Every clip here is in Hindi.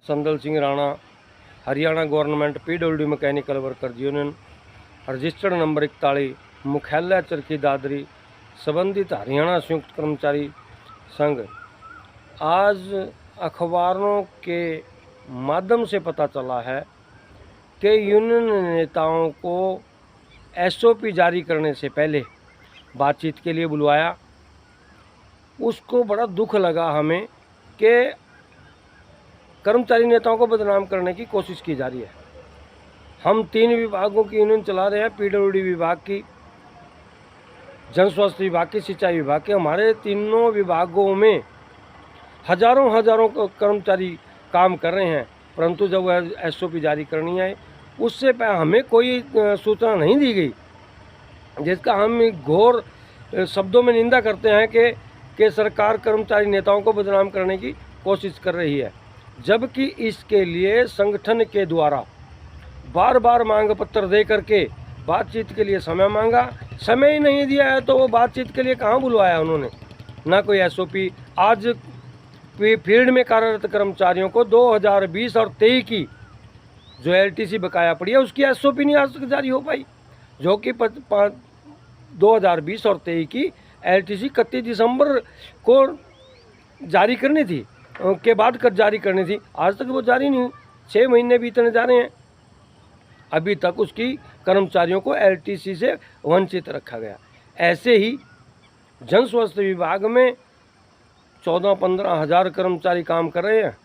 संदल Singh Rana, Haryana government PWD mechanical workers union, registered number 41, मुख्यालय चरखी दादरी, संबंधित हरियाणा संयुक्त कर्मचारी संघ। आज अखबारों के माध्यम से पता चला है कि यूनियन नेताओं को एसओपी जारी करने से पहले बातचीत के लिए बुलवाया। उसको बड़ा दुख लगा हमें कि कर्मचारी नेताओं को बदनाम करने की कोशिश की जा रही है। हम 3 विभागों की यूनियन चला रहे हैं, पीडब्ल्यूडी विभाग की, जन स्वास्थ्य विभाग की, सिंचाई विभाग के। हमारे तीनों विभागों में हजारों कर्मचारी काम कर रहे हैं, परंतु जब वह एसओपी जारी करनी है उससे पहले हमें कोई सूचना नहीं दी गई, जिसका हम घोर शब्दों में निंदा करते हैं कि सरकार कर्मचारी नेताओं को बदनाम करने की कोशिश कर रही है। जबकि इसके लिए संगठन के द्वारा बार बार मांग पत्र दे करके बातचीत के लिए समय मांगा, समय ही नहीं दिया है तो वो बातचीत के लिए कहाँ बुलवाया उन्होंने, ना कोई एसओपी। आज फील्ड में कार्यरत कर्मचारियों को 2020 और 23 की जो एलटीसी बकाया पड़ी है उसकी एसओपी नहीं आज तक जारी हो पाई, जो कि 2020 और 23 की एलटीसी 31 दिसंबर को जारी करनी थी, के बाद कर जारी करनी थी। आज तक वो जारी नहीं हुई, 6 महीने बीतने जा रहे हैं, अभी तक उसकी कर्मचारियों को एलटीसी से वंचित रखा गया। ऐसे ही जन स्वास्थ्य विभाग में 14-15 हज़ार कर्मचारी काम कर रहे हैं।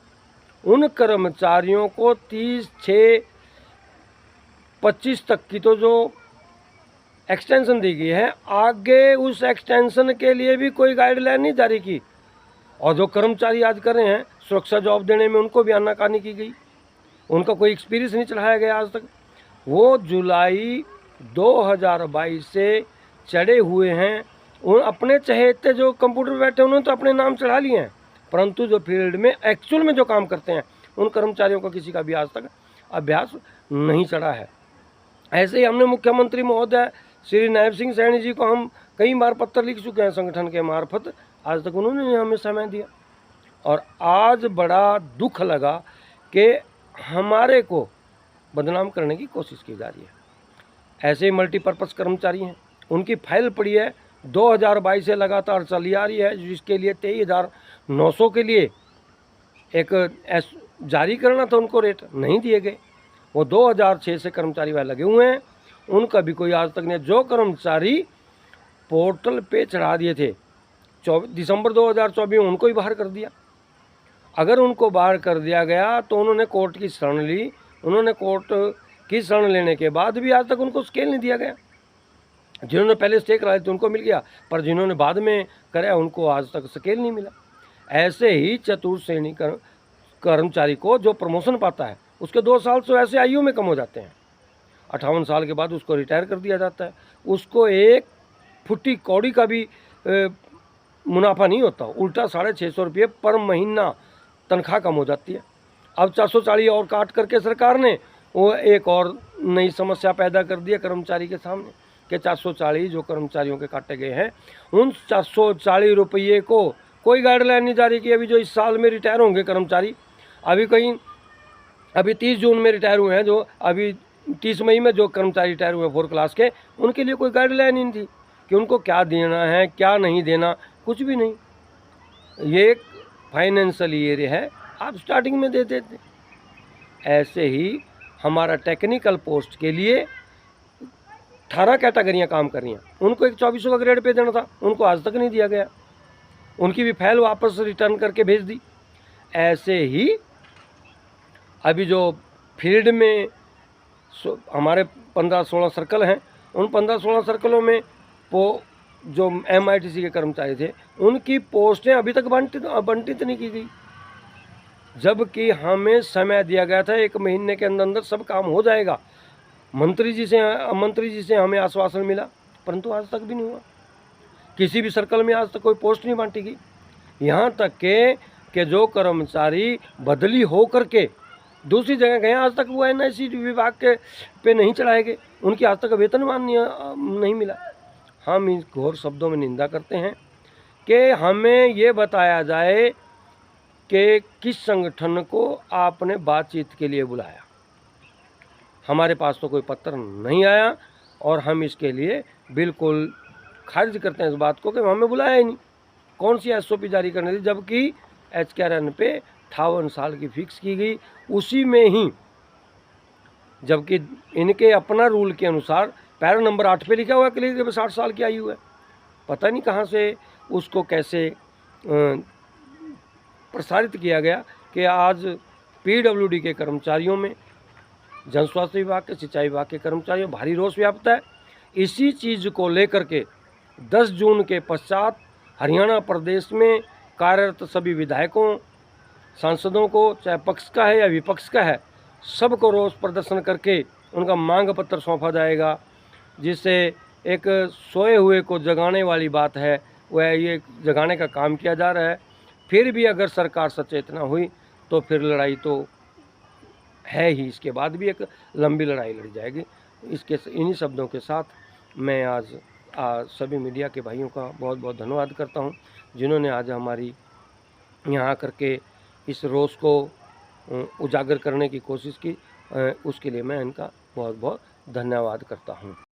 उन कर्मचारियों को 30/6/25 तक की तो जो एक्सटेंशन दी गई है, आगे उस एक्सटेंशन के लिए भी कोई गाइडलाइन नहीं जारी की। और जो कर्मचारी आज कर रहे हैं सुरक्षा जॉब देने में, उनको भी आनाकानी की गई, उनका कोई एक्सपीरियंस नहीं चढ़ाया गया आज तक। वो जुलाई 2022 से चढ़े हुए हैं। उन अपने चहेते जो कंप्यूटर पर बैठे उन्होंने तो अपने नाम चढ़ा लिए हैं, परंतु जो फील्ड में एक्चुअल में जो काम करते हैं उन कर्मचारियों का किसी का भी आज तक अभ्यास नहीं चढ़ा है। ऐसे ही हमने मुख्यमंत्री महोदय श्री नायब सिंह सैनी जी को हम कई बार पत्र लिख चुके हैं संगठन के मार्फत, आज तक उन्होंने हमें समय दिया। और आज बड़ा दुख लगा कि हमारे को बदनाम करने की कोशिश की जा रही है। ऐसे ही मल्टीपर्पज़ कर्मचारी हैं, उनकी फाइल पड़ी है 2022 से लगातार चली आ रही है, जिसके लिए 23,900 के लिए एक जारी करना था, उनको रेट नहीं दिए गए। वो 2006 से कर्मचारी वह लगे हुए हैं, उनका भी कोई आज तक नहीं। जो कर्मचारी पोर्टल पे चढ़ा दिए थे 24 दिसंबर 2024 में, उनको ही बाहर कर दिया। अगर उनको बाहर कर दिया गया तो उन्होंने कोर्ट की शरण ली, उन्होंने कोर्ट की शरण लेने के बाद भी आज तक उनको स्केल नहीं दिया गया। जिन्होंने पहले स्टे कराए थे उनको मिल गया, पर जिन्होंने बाद में कराया उनको आज तक स्केल नहीं मिला। ऐसे ही चतुर्थ श्रेणी कर्मचारी को जो प्रमोशन पाता है उसके 2 साल से ऐसे आयु में कम हो जाते हैं, 58 साल के बाद उसको रिटायर कर दिया जाता है। उसको एक फुट्टी कौड़ी का भी मुनाफा नहीं होता, उल्टा 650 रुपये पर महीना तनख्वाह कम हो जाती है। अब 440 और काट करके सरकार ने वो एक और नई समस्या पैदा कर दी है कर्मचारी के सामने कि 440 जो कर्मचारियों के काटे गए हैं, उन 440 रुपये को कोई गाइडलाइन नहीं जारी की। अभी जो इस साल में रिटायर होंगे कर्मचारी, अभी 30 जून में रिटायर हुए हैं, जो अभी 30 मई में जो कर्मचारी रिटायर हुए 4 क्लास के, उनके लिए कोई गाइडलाइन नहीं थी कि उनको क्या देना है क्या नहीं देना, कुछ भी नहीं। ये एक फाइनेंशियल ईयर है, आप स्टार्टिंग में दे देते। ऐसे ही हमारा टेक्निकल पोस्ट के लिए 18 कैटेगरियाँ काम कर रही हैं, उनको एक 2400 का ग्रेड पे देना था, उनको आज तक नहीं दिया गया। उनकी भी फाइल वापस रिटर्न करके भेज दी। ऐसे ही अभी जो फील्ड में हमारे 15-16 सर्कल हैं, उन 15-16 सर्कलों में जो MITC के कर्मचारी थे उनकी पोस्टें अभी तक बंटित नहीं की गई, जबकि हमें समय दिया गया था 1 महीने के अंदर अंदर सब काम हो जाएगा। मंत्री जी से हमें आश्वासन मिला, परंतु आज तक भी नहीं हुआ। किसी भी सर्कल में आज तक कोई पोस्ट नहीं बांटी गई। यहाँ तक कि जो कर्मचारी बदली हो करके दूसरी जगह गए, आज तक वो NIC विभाग के पे नहीं चढ़ाए गए, उनकी आज तक वेतनमान नहीं मिला। हम इस घोर शब्दों में निंदा करते हैं कि हमें ये बताया जाए कि किस संगठन को आपने बातचीत के लिए बुलाया। हमारे पास तो कोई पत्र नहीं आया और हम इसके लिए बिल्कुल खारिज करते हैं इस बात को कि हमें बुलाया ही नहीं। कौन सी एसओपी जारी करनी थी, जबकि एचकेआरएन पे 58 साल की फिक्स की गई, उसी में ही, जबकि इनके अपना रूल के अनुसार पैरा नंबर 8 पे लिखा हुआ है कि 60 साल की आयु है। पता नहीं कहाँ से उसको कैसे प्रसारित किया गया कि आज पीडब्ल्यूडी के कर्मचारियों में, जन स्वास्थ्य विभाग के, सिंचाई विभाग के कर्मचारियों भारी रोष व्याप्त है। इसी चीज़ को लेकर के 10 जून के पश्चात हरियाणा प्रदेश में कार्यरत सभी विधायकों, सांसदों को, चाहे पक्ष का है या विपक्ष का है, सबको रोष प्रदर्शन करके उनका मांग पत्र सौंपा जाएगा, जिससे एक सोए हुए को जगाने वाली बात है वह ये जगाने का काम किया जा रहा है। फिर भी अगर सरकार सचेत न हुई तो फिर लड़ाई तो है ही, इसके बाद भी एक लंबी लड़ाई लड़ी जाएगी। इन्हीं शब्दों के साथ मैं आज सभी मीडिया के भाइयों का बहुत बहुत धन्यवाद करता हूं, जिन्होंने आज हमारी यहाँ आकर के इस रोष को उजागर करने की कोशिश की। उसके लिए मैं इनका बहुत बहुत धन्यवाद करता हूं।